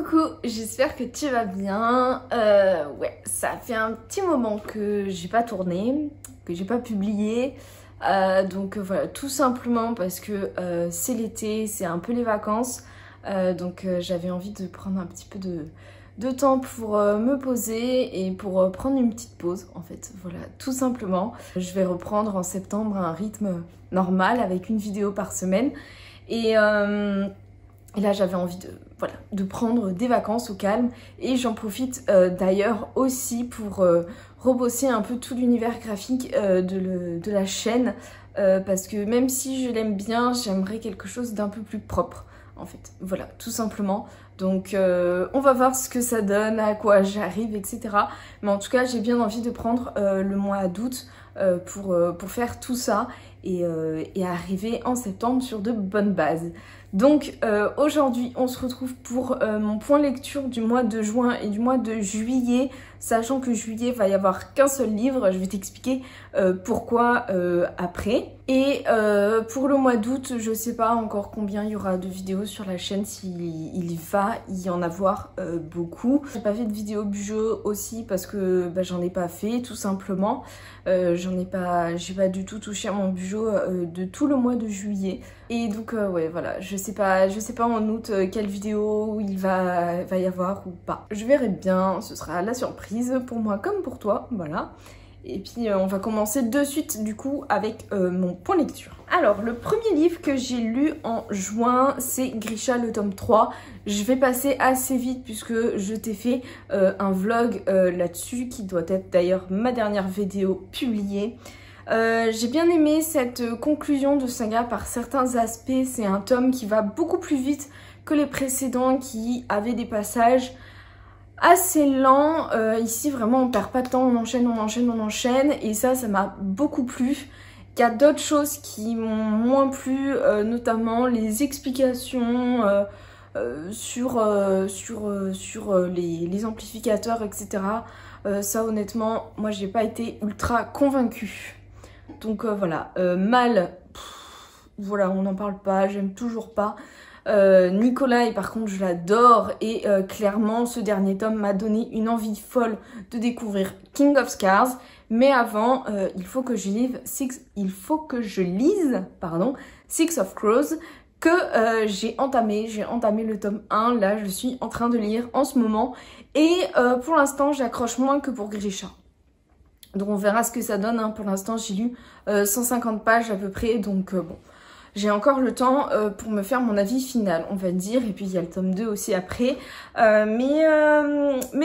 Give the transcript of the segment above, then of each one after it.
Coucou, j'espère que tu vas bien. Ouais, ça fait un petit moment que j'ai pas tourné, que j'ai pas publié. Donc voilà, tout simplement parce que c'est l'été, c'est un peu les vacances. Donc j'avais envie de prendre un petit peu de temps pour me poser et pour prendre une petite pause en fait. Voilà, tout simplement. Je vais reprendre en septembre un rythme normal avec une vidéo par semaine. Et là j'avais envie de prendre des vacances au calme et j'en profite d'ailleurs aussi pour rebosser un peu tout l'univers graphique de la chaîne parce que même si je l'aime bien, j'aimerais quelque chose d'un peu plus propre en fait. Voilà, tout simplement. Donc on va voir ce que ça donne, à quoi j'arrive, etc. Mais en tout cas, j'ai bien envie de prendre le mois d'août pour faire tout ça et arriver en septembre sur de bonnes bases. Donc aujourd'hui on se retrouve pour mon point lecture du mois de juin et du mois de juillet, sachant que juillet va y avoir qu'un seul livre, je vais t'expliquer pourquoi après. Et pour le mois d'août, je sais pas encore combien il y aura de vidéos sur la chaîne, s'il va y en avoir beaucoup. J'ai pas fait de vidéo budget aussi parce que j'en ai pas fait tout simplement. J'ai pas du tout touché à mon budget de tout le mois de juillet. Et donc ouais voilà, je sais pas en août quelle vidéo il va y avoir ou pas. Je verrai bien, ce sera la surprise pour moi comme pour toi, voilà. Et puis on va commencer de suite du coup avec mon point lecture. Alors le premier livre que j'ai lu en juin, c'est Grisha le tome 3. Je vais passer assez vite puisque je t'ai fait un vlog là-dessus qui doit être d'ailleurs ma dernière vidéo publiée. J'ai bien aimé cette conclusion de saga par certains aspects. C'est un tome qui va beaucoup plus vite que les précédents qui avaient des passages assez lents. Ici vraiment on perd pas de temps, on enchaîne et ça m'a beaucoup plu. Il y a d'autres choses qui m'ont moins plu, notamment les explications sur les amplificateurs, etc. Ça honnêtement moi j'ai pas été ultra convaincue. Donc voilà, Mal, voilà, on n'en parle pas, j'aime toujours pas. Nikolai, par contre, je l'adore et clairement, ce dernier tome m'a donné une envie folle de découvrir King of Scars. Mais avant, il faut que je lise Six of Crows que j'ai entamé le tome 1. Là, je suis en train de lire en ce moment et pour l'instant, j'accroche moins que pour Grisha. Donc on verra ce que ça donne, hein. Pour l'instant j'ai lu 150 pages à peu près, donc bon, j'ai encore le temps pour me faire mon avis final, on va dire, et puis il y a le tome 2 aussi après. Mais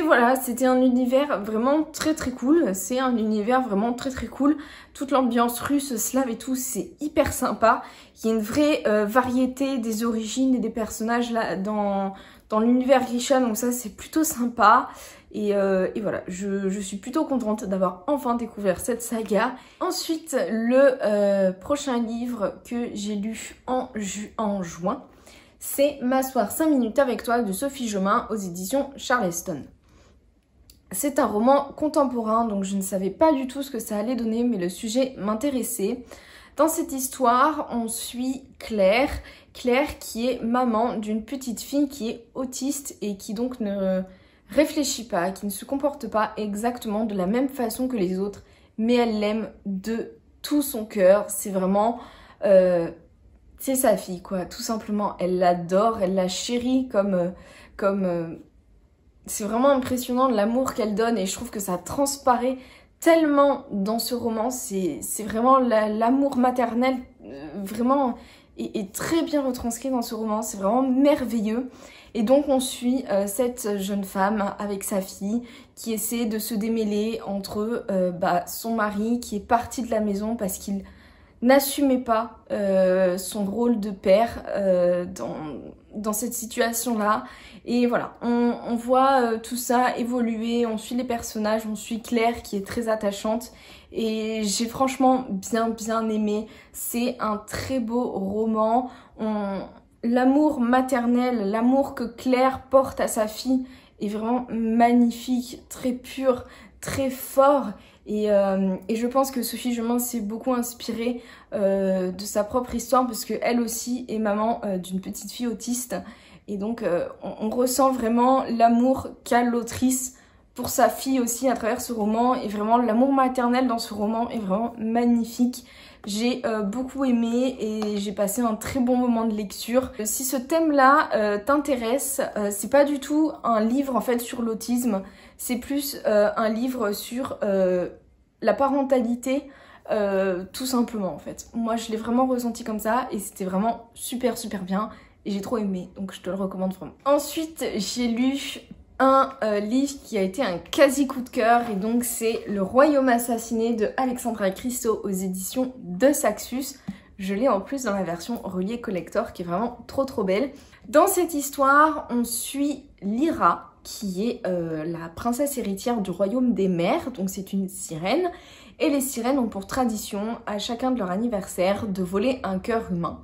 voilà, c'était un univers vraiment très cool, c'est un univers vraiment très cool. Toute l'ambiance russe, slave et tout, c'est hyper sympa. Il y a une vraie variété des origines et des personnages là dans l'univers Grisha, donc ça c'est plutôt sympa. Et voilà, je suis plutôt contente d'avoir enfin découvert cette saga. Ensuite, le prochain livre que j'ai lu en juin, c'est M'asseoir 5 minutes avec toi de Sophie Jomain aux éditions Charleston. C'est un roman contemporain, donc je ne savais pas du tout ce que ça allait donner, mais le sujet m'intéressait. Dans cette histoire, on suit Claire qui est maman d'une petite fille qui est autiste et qui donc ne réfléchit pas, qui ne se comporte pas exactement de la même façon que les autres, mais elle l'aime de tout son cœur. C'est vraiment... c'est sa fille, quoi, tout simplement. Elle l'adore, elle la chérit c'est vraiment impressionnant l'amour qu'elle donne et je trouve que ça transparaît tellement dans ce roman. C'est vraiment l'amour maternel, vraiment... est très bien retranscrit dans ce roman, c'est vraiment merveilleux. Et donc on suit cette jeune femme avec sa fille qui essaie de se démêler entre son mari qui est parti de la maison parce qu'il n'assumait pas son rôle de père dans cette situation-là. Et voilà, on voit tout ça évoluer, on suit les personnages, on suit Claire qui est très attachante. Et j'ai franchement bien aimé. C'est un très beau roman. L'amour maternel, l'amour que Claire porte à sa fille est vraiment magnifique, très pur, très fort. Et je pense que Sophie Jomain s'est beaucoup inspirée de sa propre histoire parce qu'elle aussi est maman d'une petite fille autiste. Et donc on ressent vraiment l'amour qu'a l'autrice pour sa fille aussi à travers ce roman. Et vraiment l'amour maternel dans ce roman est vraiment magnifique. J'ai beaucoup aimé et j'ai passé un très bon moment de lecture. Si ce thème-là t'intéresse, c'est pas du tout un livre en fait sur l'autisme, c'est plus un livre sur la parentalité, tout simplement en fait. Moi je l'ai vraiment ressenti comme ça et c'était vraiment super bien et j'ai trop aimé, donc je te le recommande vraiment. Ensuite j'ai lu un livre qui a été un quasi coup de cœur et donc c'est Le Royaume assassiné de Alexandra Christo aux éditions de Saxus. Je l'ai en plus dans la version reliée collector qui est vraiment trop belle. Dans cette histoire on suit Lyra qui est la princesse héritière du royaume des mers, donc c'est une sirène et les sirènes ont pour tradition à chacun de leur anniversaire de voler un cœur humain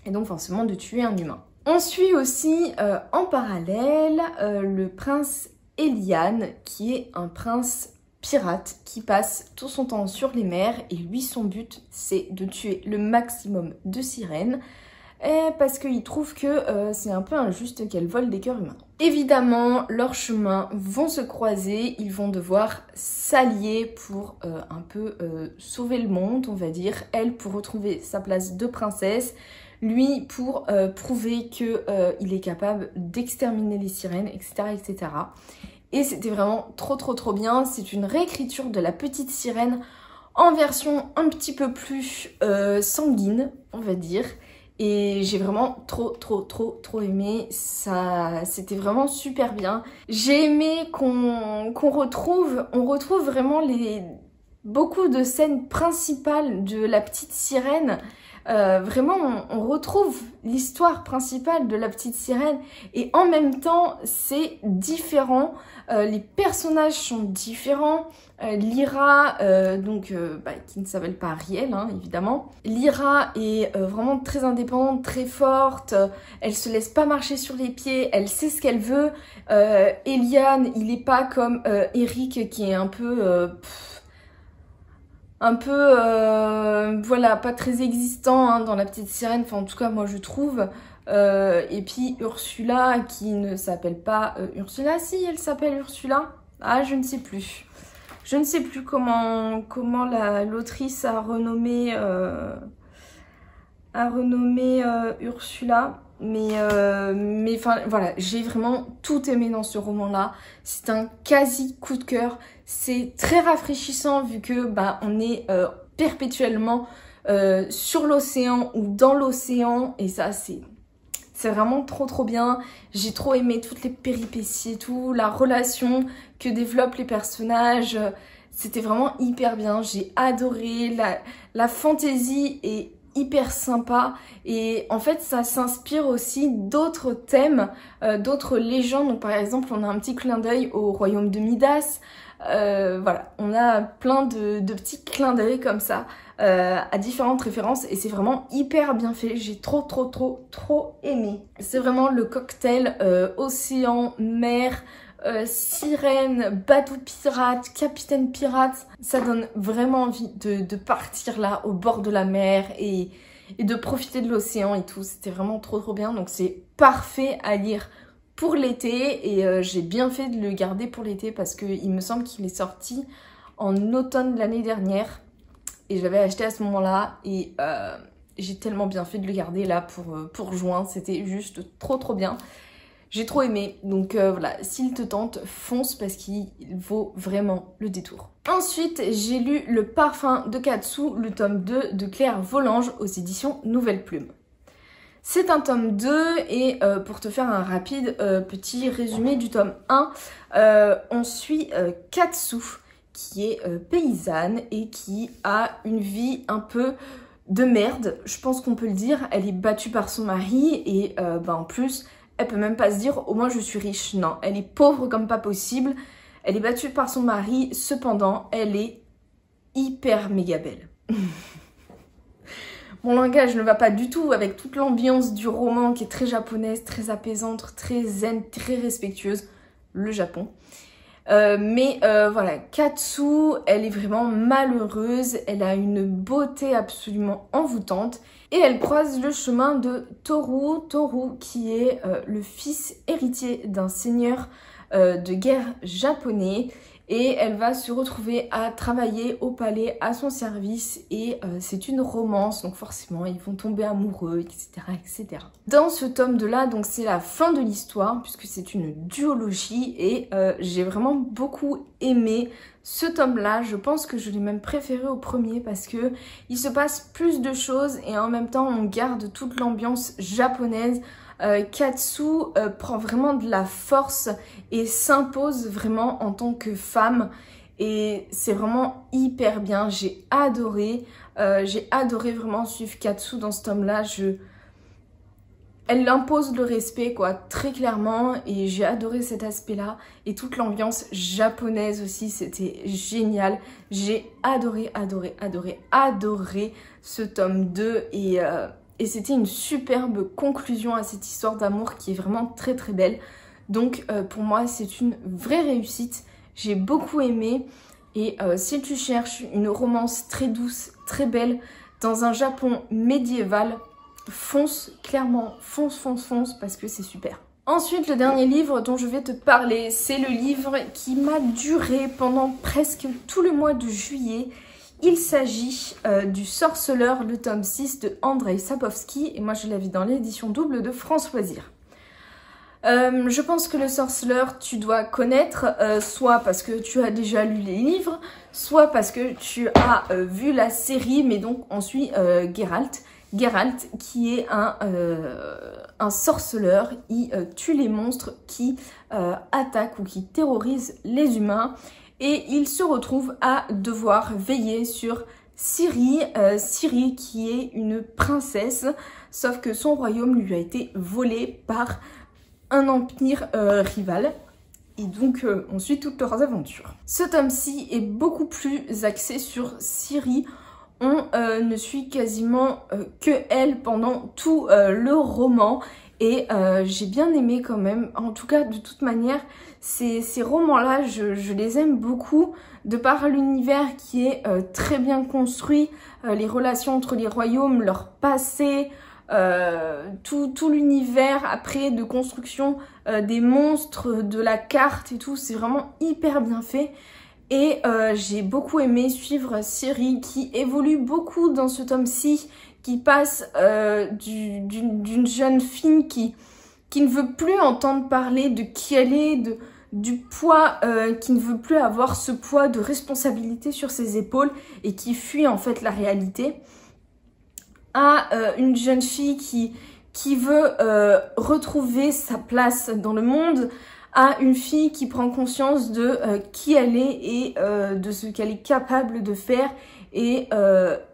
et donc forcément de tuer un humain. On suit aussi en parallèle le prince Elian qui est un prince pirate qui passe tout son temps sur les mers et lui son but c'est de tuer le maximum de sirènes parce qu'il trouve que c'est un peu injuste qu'elles volent des cœurs humains. Évidemment leurs chemins vont se croiser, ils vont devoir s'allier pour un peu sauver le monde on va dire, elle pour retrouver sa place de princesse, lui pour prouver qu'il est capable d'exterminer les sirènes, etc. Et c'était vraiment trop bien. C'est une réécriture de La Petite Sirène en version un petit peu plus sanguine, on va dire. Et j'ai vraiment trop aimé. C'était vraiment super bien. J'ai aimé qu'on retrouve vraiment beaucoup de scènes principales de La Petite Sirène. Vraiment on retrouve l'histoire principale de La Petite Sirène et en même temps c'est différent, les personnages sont différents. Lyra qui ne s'appelle pas Ariel hein, évidemment. Lyra est vraiment très indépendante, très forte, elle se laisse pas marcher sur les pieds, elle sait ce qu'elle veut. Elian il est pas comme Eric qui est un peu voilà, pas très existant hein, dans La Petite Sirène, enfin en tout cas moi je trouve. Et puis Ursula qui ne s'appelle pas Ursula, si elle s'appelle Ursula. Ah je ne sais plus. Je ne sais plus comment l'autrice a renommé Ursula. Mais enfin voilà, j'ai vraiment tout aimé dans ce roman-là. C'est un quasi coup de cœur. C'est très rafraîchissant vu que on est perpétuellement sur l'océan ou dans l'océan et ça c'est vraiment trop bien. J'ai trop aimé toutes les péripéties et tout, la relation que développent les personnages. C'était vraiment hyper bien. J'ai adoré. La fantaisie est hyper sympa et en fait ça s'inspire aussi d'autres thèmes, d'autres légendes. Donc par exemple on a un petit clin d'œil au royaume de Midas. Voilà, on a plein de petits clins d'œil comme ça à différentes références et c'est vraiment hyper bien fait. J'ai trop aimé. C'est vraiment le cocktail océan, mer, sirène, bateau pirate, capitaine pirate. Ça donne vraiment envie de partir là au bord de la mer et de profiter de l'océan et tout. C'était vraiment trop bien. Donc c'est parfait à lire pour l'été et j'ai bien fait de le garder pour l'été parce qu'il me semble qu'il est sorti en automne de l'année dernière et j'avais acheté à ce moment-là et j'ai tellement bien fait de le garder là pour juin. C'était juste trop bien. J'ai trop aimé, donc voilà, s'il te tente, fonce parce qu'il vaut vraiment le détour. Ensuite, j'ai lu Le Parfum de Katsu, le tome 2 de Claire Volange aux éditions Nouvelle Plume. C'est un tome 2 et pour te faire un rapide petit résumé du tome 1, on suit Katsu qui est paysanne et qui a une vie un peu de merde, je pense qu'on peut le dire. Elle est battue par son mari et en plus... Elle peut même pas se dire au moins je suis riche. Non, elle est pauvre comme pas possible. Elle est battue par son mari. Cependant, elle est hyper méga belle. Mon langage ne va pas du tout avec toute l'ambiance du roman qui est très japonaise, très apaisante, très zen, très respectueuse. Le Japon. Voilà, Katsu, elle est vraiment malheureuse, elle a une beauté absolument envoûtante et elle croise le chemin de Toru qui est le fils héritier d'un seigneur de guerre japonais et elle va se retrouver à travailler au palais à son service et c'est une romance donc forcément ils vont tomber amoureux etc. etc. Dans ce tome 2 là donc c'est la fin de l'histoire puisque c'est une duologie et j'ai vraiment beaucoup aimé ce tome là, je pense que je l'ai même préféré au premier parce que il se passe plus de choses et en même temps on garde toute l'ambiance japonaise. Katsu prend vraiment de la force et s'impose vraiment en tant que femme et c'est vraiment hyper bien, j'ai adoré vraiment suivre Katsu dans ce tome là. Elle impose le respect quoi, très clairement et j'ai adoré cet aspect là et toute l'ambiance japonaise aussi, c'était génial. J'ai adoré ce tome 2 et c'était une superbe conclusion à cette histoire d'amour qui est vraiment très très belle. Donc pour moi c'est une vraie réussite, j'ai beaucoup aimé et si tu cherches une romance très douce, très belle dans un Japon médiéval, fonce, clairement, fonce parce que c'est super. Ensuite, le dernier livre dont je vais te parler, c'est le livre qui m'a duré pendant presque tout le mois de juillet. Il s'agit du Sorceleur, le tome 6 de Andrzej Sapkowski et moi je l'avais dans l'édition double de France Loisirs. Je pense que le Sorceleur, tu dois connaître, soit parce que tu as déjà lu les livres, soit parce que tu as vu la série, mais donc on suit Geralt. Geralt qui est un sorceleur, il tue les monstres qui attaquent ou qui terrorisent les humains et il se retrouve à devoir veiller sur Ciri, Ciri qui est une princesse, sauf que son royaume lui a été volé par un empire rival. Et donc on suit toutes leurs aventures. Ce tome-ci est beaucoup plus axé sur Ciri. On ne suit quasiment que elle pendant tout le roman et j'ai bien aimé quand même. En tout cas, de toute manière, ces romans-là, je les aime beaucoup de par l'univers qui est très bien construit, les relations entre les royaumes, leur passé, tout l'univers après de construction des monstres, de la carte et tout, c'est vraiment hyper bien fait. Et j'ai beaucoup aimé suivre Ciri qui évolue beaucoup dans ce tome-ci, qui passe d'une jeune fille qui ne veut plus entendre parler de qui elle est, du poids, qui ne veut plus avoir ce poids de responsabilité sur ses épaules et qui fuit en fait la réalité, à une jeune fille qui veut retrouver sa place dans le monde, à une fille qui prend conscience de qui elle est et de ce qu'elle est capable de faire et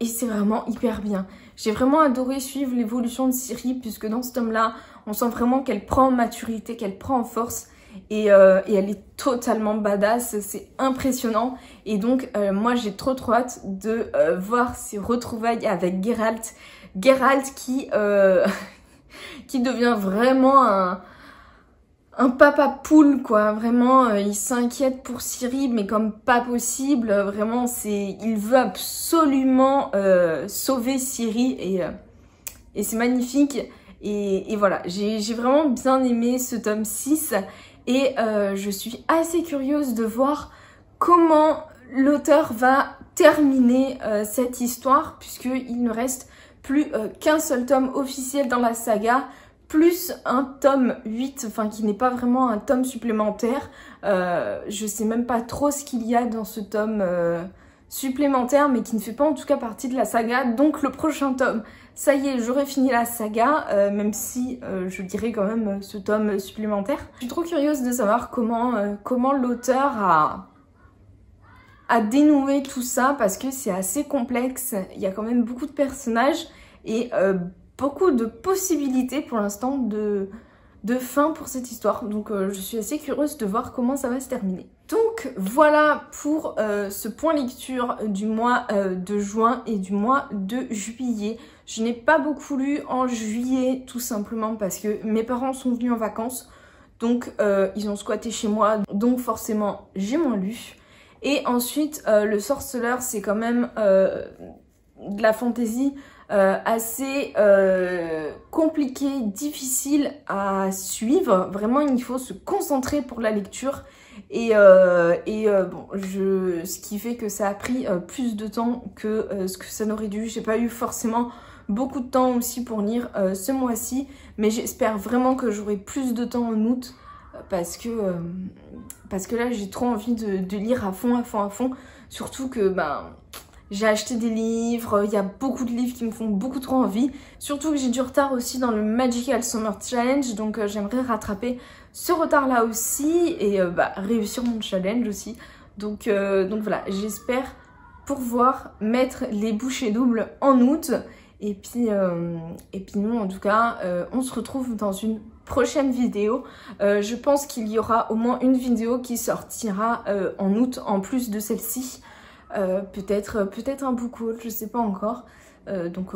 c'est vraiment hyper bien. J'ai vraiment adoré suivre l'évolution de Ciri puisque dans ce tome-là, on sent vraiment qu'elle prend en maturité, qu'elle prend en force et elle est totalement badass, c'est impressionnant et donc moi j'ai trop hâte de voir ses retrouvailles avec Geralt. Geralt qui devient vraiment un papa poule quoi, vraiment il s'inquiète pour Ciri mais comme pas possible, vraiment il veut absolument sauver Ciri et c'est magnifique et voilà, j'ai vraiment bien aimé ce tome 6 et je suis assez curieuse de voir comment l'auteur va terminer cette histoire puisqu'il ne reste plus qu'un seul tome officiel dans la saga, plus un tome 8, enfin qui n'est pas vraiment un tome supplémentaire. Je sais même pas trop ce qu'il y a dans ce tome supplémentaire, mais qui ne fait pas en tout cas partie de la saga. Donc le prochain tome, ça y est, j'aurai fini la saga, même si je dirais quand même ce tome supplémentaire. Je suis trop curieuse de savoir comment l'auteur a dénoué tout ça, parce que c'est assez complexe. Il y a quand même beaucoup de personnages et beaucoup de possibilités pour l'instant de fin pour cette histoire. Donc je suis assez curieuse de voir comment ça va se terminer. Donc voilà pour ce point lecture du mois de juin et du mois de juillet. Je n'ai pas beaucoup lu en juillet tout simplement parce que mes parents sont venus en vacances. Donc ils ont squatté chez moi, donc forcément j'ai moins lu. Et ensuite le Sorceleur, c'est quand même de la fantasy assez compliqué, difficile à suivre. Vraiment il faut se concentrer pour la lecture. Et bon, ce qui fait que ça a pris plus de temps que ce que ça n'aurait dû. J'ai pas eu forcément beaucoup de temps aussi pour lire ce mois-ci, mais j'espère vraiment que j'aurai plus de temps en août parce que là j'ai trop envie de lire à fond, surtout que ben j'ai acheté des livres, il y a beaucoup de livres qui me font beaucoup trop envie. Surtout que j'ai du retard aussi dans le Magical Summer Challenge, donc j'aimerais rattraper ce retard là aussi et réussir mon challenge aussi. Donc voilà, j'espère pouvoir mettre les bouchées doubles en août. Et puis nous en tout cas, on se retrouve dans une prochaine vidéo. Je pense qu'il y aura au moins une vidéo qui sortira en août en plus de celle-ci. Peut-être un book haul, je sais pas encore. Donc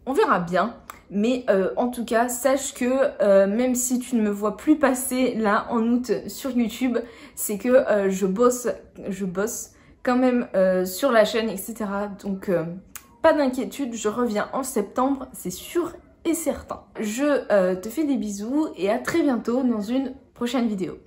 on verra bien. Mais en tout cas, sache que même si tu ne me vois plus passer là en août sur YouTube, c'est que je bosse quand même sur la chaîne, etc. Donc pas d'inquiétude, je reviens en septembre, c'est sûr et certain. Je te fais des bisous et à très bientôt dans une prochaine vidéo.